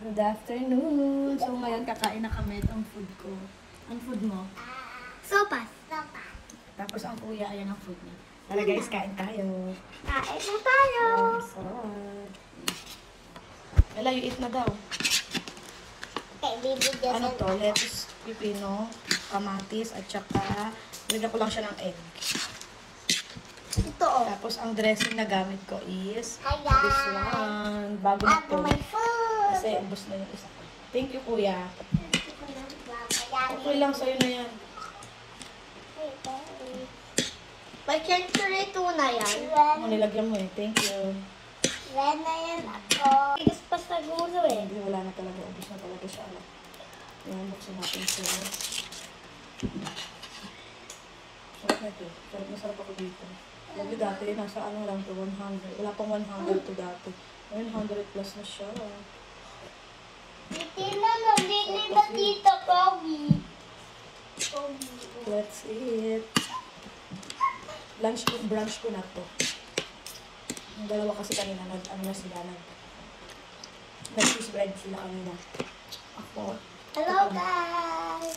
Good afternoon! So ngayon kakain na kami itong food ko. Ang food mo? Sopas. Tapos ang kuya, ayan ang food niya. Tara guys, kain tayo. Kain na tayo. Sarap. Ela, you eat na daw. Okay, bibigyan Ano to? Lettuce, pipino, kamatis, at saka nilagyan ko lang siya ng egg. Ito oh. Tapos ang dressing na gamit ko is Hi this guys. one. Bago na to. My food. Kasi ubos na yung isa ko. Thank you, kuya. Okay lang, sa'yo na yan. May century tuna yan. Ano nilagyan mo eh. Thank you. Ren na yan ako. Tigas pa sa gulo eh. Hindi, wala na talaga. Ubos na talaga siya. Yan, buksan natin siya. Sarap na ito. Sarap na sarap ako dito. Lagi dati, nasa ano lang to, 100. Wala pang 100 to dati. Ngayon, 100 plus na siya. Hindi na dito, Pogi. Let's eat. Brunch ko na to. Yung dalawa kasi kanina, ano na sila, nag-cheese bread sila kanina. Ako. Hello guys.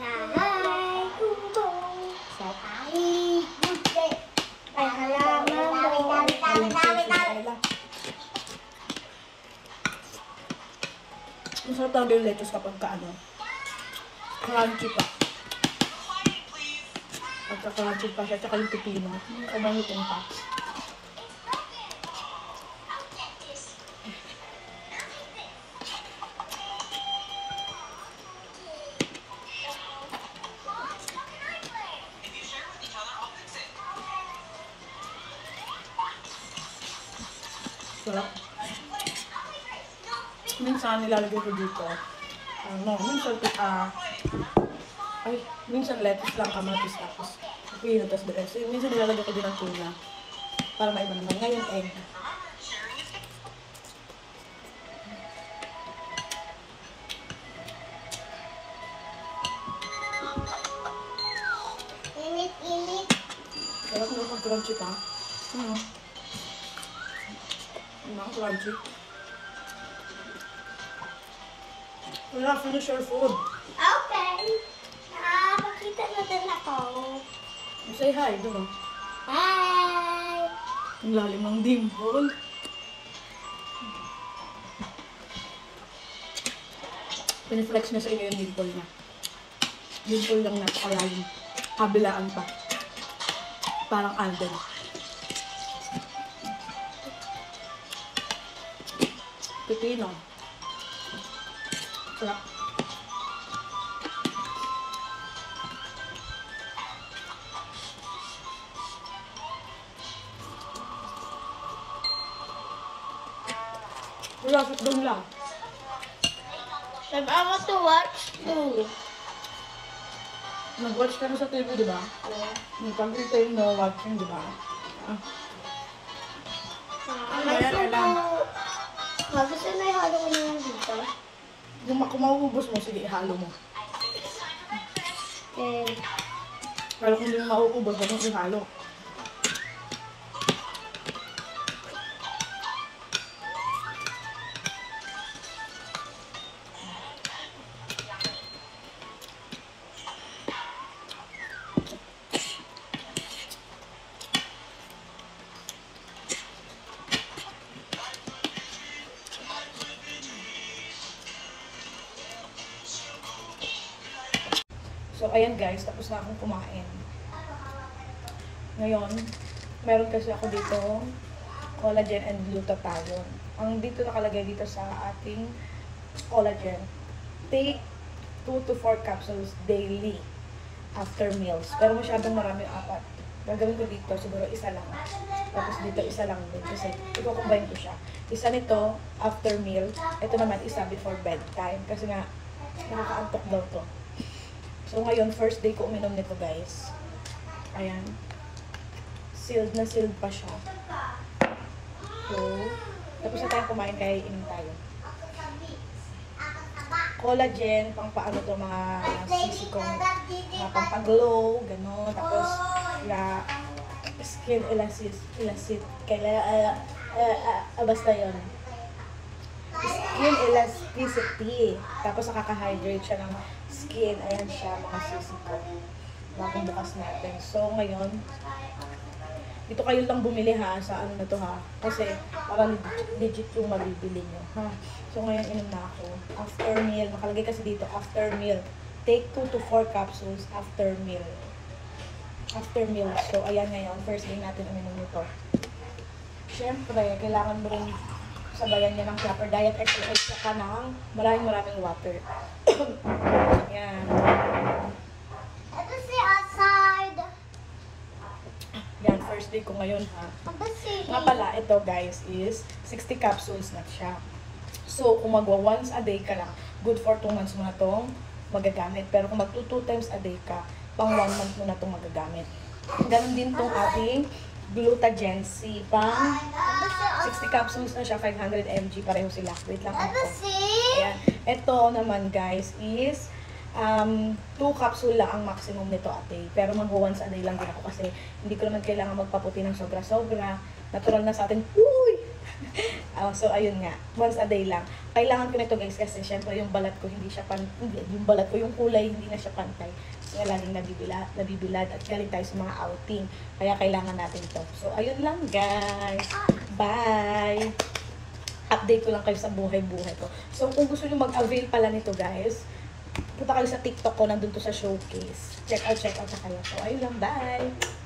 Bye. Sarap. Ay, good. Ay, halaman. Masarap talaga yung lettuce kapag kaano. Crunchy pa. Pagka-crunchy pa siya, tsaka yung pipino. Kumangitong pa. Sarap. Minsan nilalagay ko dito. Minsan lettuce lang, kamatis, tapos pipino, tapos dressing. Minsan nilalagay ko din ng tuna. Para maiba naman. Ngayon, egg. Init. Sarap na mag-crunchy pa. Crunchy. Wala, finish your food. Okay. Nakakakita na din ako. Say hi, doon. Hi. Ang lalim ng dimple. Piniflex niya sa inyo yung dimple niya. Dimple lang napakalalim. Kabilaan pa. Parang Alden. Pipino. Sarap. Wala, sit down lang. I want to watch too. Nag-watch ka na sa TV, di ba? Nag-computer yung watching, di ba? Gusto na ihalo ko na lang dito. Kung mauubos mo, sige, ihalo mo. Okay. Pero kung hindi mo mauubos, huwag mong ihalo. So, ayan guys, tapos na akong kumain. Ngayon, meron kasi ako dito collagen and glutathione. Ang dito nakalagay dito sa ating collagen, take 2 to 4 capsules daily after meals. Pero masyadong marami, 4. Gagawin ko dito, siguro isa lang. Tapos dito isa lang din kasi i-combine ko siya. Isa nito after meal, ito naman isa before bedtime kasi nga nakakaantok daw to. So ngayon, first day ko uminom nito guys. Ayan. Sealed na sealed pa siya. So, tapos na tayong kumain kaya inom tayo. collagen, pang paano to mga sisi ko, mga pampaglow, gano'n. Tapos, skin elastic, basta yun. Skin elasticity. Tapos, nakaka-hydrate siya ng skin. Ayan siya, mga sisi ko. Bagong bukas natin. So, ngayon, dito kayo lang bumili ha, sa ano na to ha. Kasi, parang legit yung mabibili nyo, ha. So, ngayon, inom na ako. After meal, nakalagay kasi dito, after meal. Take 2 to 4 capsules after meal. After meal. So, ayan ngayon, first day natin uminom nito. Siyempre, kailangan mo rin sabayan niya ng proper diet, exercise, saka ng maraming water. Ayan. Ito si outside. Yan, first day ko ngayon ha. Ito si Nga pala, ito guys is 60 capsules na siya. So, kung magwa once a day ka lang, good for 2 months mo na itong magagamit. Pero kung mag 2 times a day ka, pang 1 month mo na itong magagamit. Ganon din itong ating Glutagen C. Pang 60 capsules na siya, 500 mg. Pareho sila. Wait lang Ito ako. si Ayan. Ito naman guys is 2 capsule lang ang maximum nito a day. Pero mag-once a day lang din ako kasi hindi ko naman kailangan magpaputi ng sobra-sobra. Natural na sa atin. Uy! So, ayun nga. Once a day lang. Kailangan ko nito guys kasi syempre yung balat ko hindi siya yung balat ko, yung kulay hindi na siya pantay. So, laging nabibilad at galing tayo sa mga outing. Kaya kailangan natin ito. So, ayun lang guys. Bye! Update ko lang kayo sa buhay-buhay ko. So, kung gusto nyo mag-avail pala nito guys, punta kayo sa TikTok ko, nandun to sa showcase. Check out na kayo. So, ayun lang, bye!